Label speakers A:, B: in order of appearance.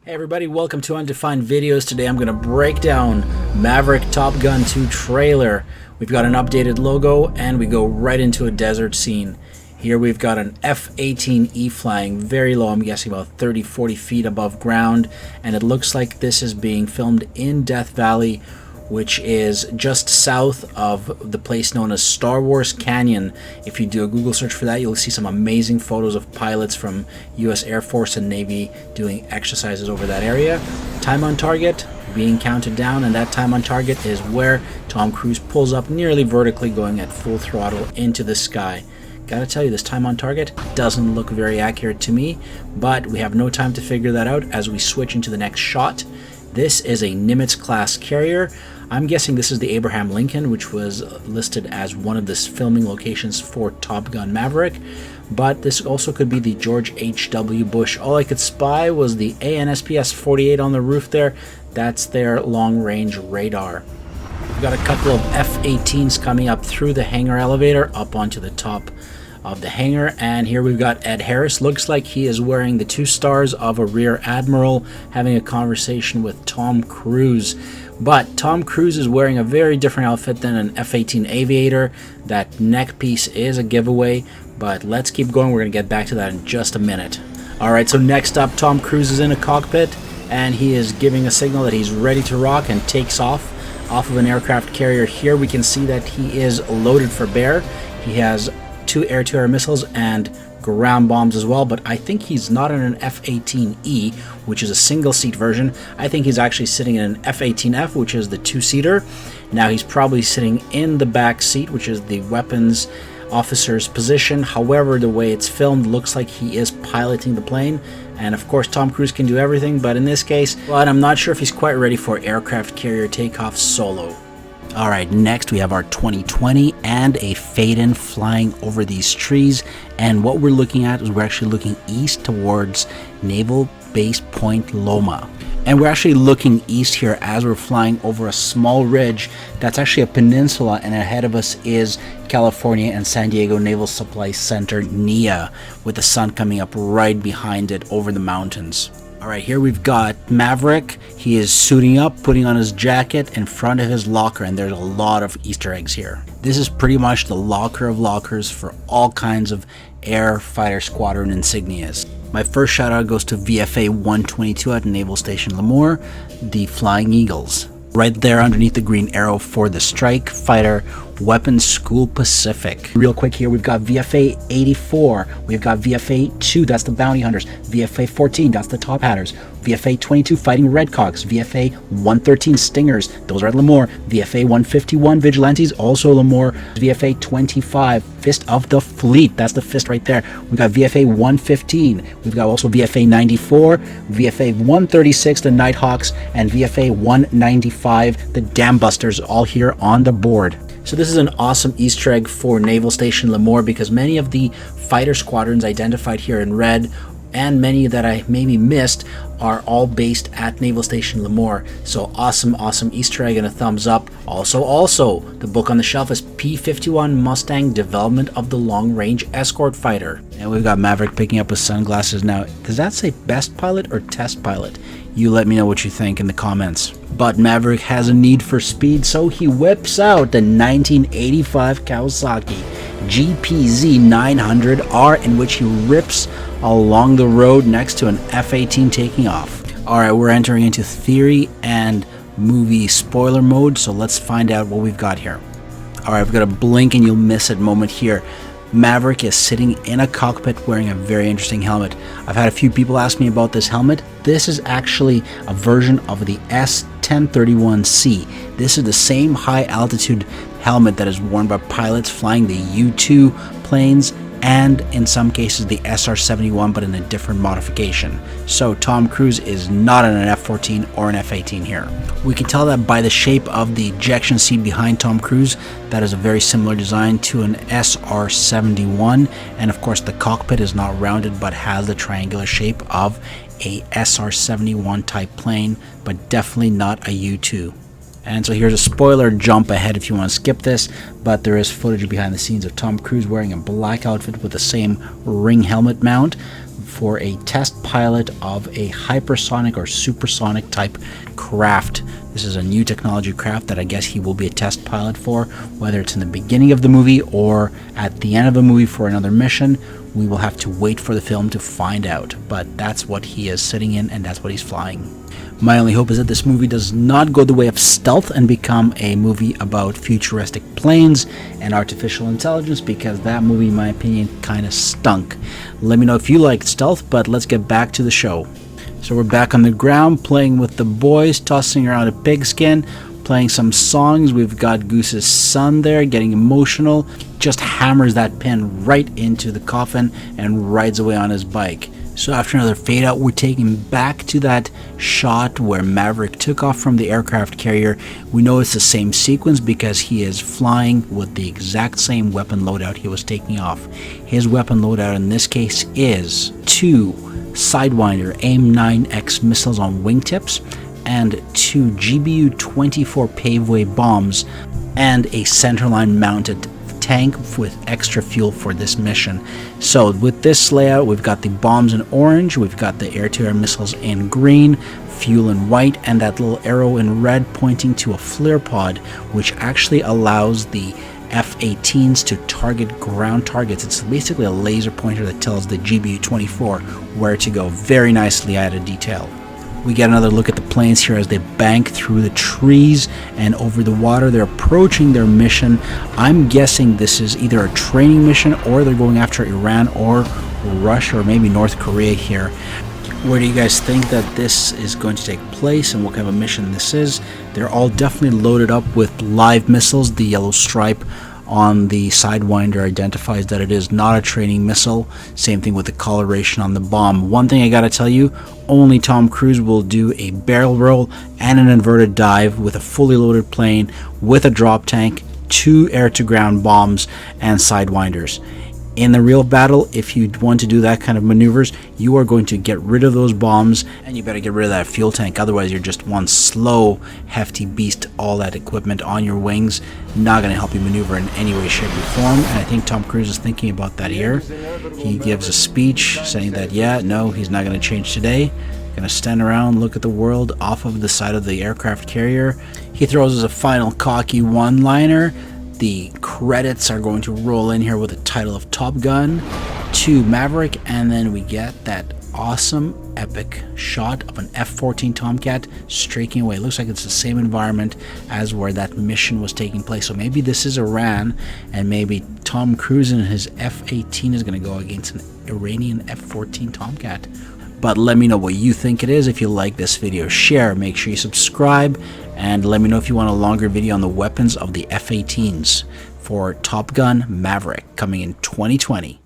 A: Hey everybody, welcome to Undefined Videos. Today I'm going to break down Maverick Top Gun 2 trailer. We've got an updated logo and we go right into a desert scene. Here we've got an F18E flying very low, I'm guessing about 30-40 feet above ground, and it looks like this is being filmed in Death Valley, which is just south of the place known as Star Wars Canyon. If you do a Google search for that, you'll see some amazing photos of pilots from US Air Force and Navy doing exercises over that area. Time on target being counted down, and that time on target is where Tom Cruise pulls up nearly vertically, going at full throttle into the sky. Gotta tell you, this time on target doesn't look very accurate to me, but we have no time to figure that out as we switch into the next shot. This is a Nimitz class carrier. I'm guessing this is the Abraham Lincoln, which was listed as one of the filming locations for Top Gun Maverick, but this also could be the George H.W. Bush. All I could spy was the ANSPS 48 on the roof there. That's their long-range radar. We've got a couple of F-18s coming up through the hangar elevator up onto the top of the hangar, and here we've got Ed Harris. Looks like he is wearing the 2 stars of a rear admiral, having a conversation with Tom Cruise. But Tom Cruise is wearing a very different outfit than an F-18 aviator. That neck piece is a giveaway, but let's keep going. We're going to get back to that in just a minute. Alright, so next up, Tom Cruise is in a cockpit, and he is giving a signal that he's ready to rock and takes off of an aircraft carrier. Here we can see that he is loaded for bear. He has 2 air-to-air missiles and ground bombs as well, but I think he's not in an F-18E, which is a single-seat version. I think he's actually sitting in an F-18F, which is the 2-seater. Now he's probably sitting in the back seat, which is the weapons officer's position. However, the way it's filmed looks like he is piloting the plane, and of course Tom Cruise can do everything, but in this case, well, I'm not sure if he's quite ready for aircraft carrier takeoff solo. Alright, next we have our 2020 and a fade-in flying over these trees, and what we're looking at is we're actually looking east towards Naval Base Point Loma. And we're actually looking east here as we're flying over a small ridge that's actually a peninsula, and ahead of us is California and San Diego Naval Supply Center, NIA, with the sun coming up right behind it over the mountains. Alright, here we've got Maverick. He is suiting up, putting on his jacket in front of his locker, and there's a lot of Easter eggs here. This is pretty much the locker of lockers for all kinds of air fighter squadron insignias. My first shout out goes to VFA 122 at Naval Station Lemoore, the Flying Eagles. Right there underneath the green arrow for the Strike Fighter Weapons School Pacific. Real quick here, we've got VFA 84, we've got VFA 2, that's the Bounty Hunters, VFA 14, that's the Top Hatters, VFA 22 Fighting Redcocks, VFA 113 Stingers, those are at Lemoore, VFA 151 Vigilantes, also Lemoore, VFA 25 Fist of the Fleet, that's the fist right there. We've got VFA 115, we've got also VFA 94, VFA 136 the Nighthawks, and VFA 195 the Dam Busters, all here on the board. So this is an awesome Easter egg for Naval Station Lemoore, because many of the fighter squadrons identified here in red, and many that I maybe missed, are all based at Naval Station Lemoore. So awesome Easter egg and a thumbs up. Also, the book on the shelf is P-51 Mustang Development of the Long Range Escort Fighter. And we've got Maverick picking up his sunglasses now. Does that say best pilot or test pilot? You let me know what you think in the comments. But Maverick has a need for speed, so he whips out the 1985 Kawasaki GPZ 900R, in which he rips along the road next to an F-18 taking off. Alright, we're entering into theory and movie spoiler mode, so let's find out what we've got here. Alright, we've got a blink and you'll miss it moment here. Maverick is sitting in a cockpit wearing a very interesting helmet. I've had a few people ask me about this helmet. This is actually a version of the S1031C. This is the same high altitude helmet that is worn by pilots flying the U-2 planes, and in some cases the SR-71, but in a different modification. So Tom Cruise is not in an F-14 or an F-18 here. We can tell that by the shape of the ejection seat behind Tom Cruise. That is a very similar design to an SR-71, and of course the cockpit is not rounded but has the triangular shape of a SR-71 type plane, but definitely not a U-2. And so here's a spoiler jump ahead if you want to skip this, but there is footage behind the scenes of Tom Cruise wearing a black outfit with the same ring helmet mount, for a test pilot of a hypersonic or supersonic type craft. This is a new technology craft that I guess he will be a test pilot for, whether it's in the beginning of the movie or at the end of the movie for another mission. We will have to wait for the film to find out, but that's what he is sitting in and that's what he's flying. My only hope is that this movie does not go the way of stealth and become a movie about futuristic planes and artificial intelligence, because that movie, in my opinion, kind of stunk. Let me know if you liked stealth, but let's get back to the show. So we're back on the ground playing with the boys, tossing around a pigskin, playing some songs. We've got Goose's son there getting emotional, just hammers that pin right into the coffin and rides away on his bike. So after another fade out, we're taken back to that shot where Maverick took off from the aircraft carrier. We know it's the same sequence because he is flying with the exact same weapon loadout he was taking off. His weapon loadout in this case is 2 Sidewinder AIM-9X missiles on wingtips and 2 GBU-24 paveway bombs and a centerline mounted tank with extra fuel for this mission. So with this layout, we've got the bombs in orange, we've got the air-to-air missiles in green, fuel in white, and that little arrow in red pointing to a flare pod, which actually allows the F-18s to target ground targets. It's basically a laser pointer that tells the GBU-24 where to go. Very nicely added detail. We get another look at the planes here as they bank through the trees and over the water. They're approaching their mission. I'm guessing this is either a training mission or they're going after Iran or Russia or maybe North Korea here. Where do you guys think that this is going to take place and what kind of a mission this is? They're all definitely loaded up with live missiles. The yellow stripe on the Sidewinder identifies that it is not a training missile. Same thing with the coloration on the bomb. One thing I gotta tell you, only Tom Cruise will do a barrel roll and an inverted dive with a fully loaded plane with a drop tank, 2 air-to-ground bombs, and Sidewinders. In the real battle, if you want to do that kind of maneuvers, you are going to get rid of those bombs and you better get rid of that fuel tank. Otherwise, you're just one slow, hefty beast, all that equipment on your wings. Not going to help you maneuver in any way, shape, or form. And I think Tom Cruise is thinking about that here. He gives a speech saying that, yeah, no, he's not going to change today. Going to stand around, look at the world off of the side of the aircraft carrier. He throws us a final cocky one-liner. The credits are going to roll in here with the title of Top Gun to Maverick, and then we get that awesome epic shot of an F14 Tomcat streaking away. It looks like it's the same environment as where that mission was taking place. So maybe this is Iran, and maybe Tom Cruise and his F-18 is going to go against an Iranian F-14 Tomcat. But let me know what you think it is. If you like this video, share, make sure you subscribe, and let me know if you want a longer video on the weapons of the F-18s for Top Gun Maverick coming in 2020.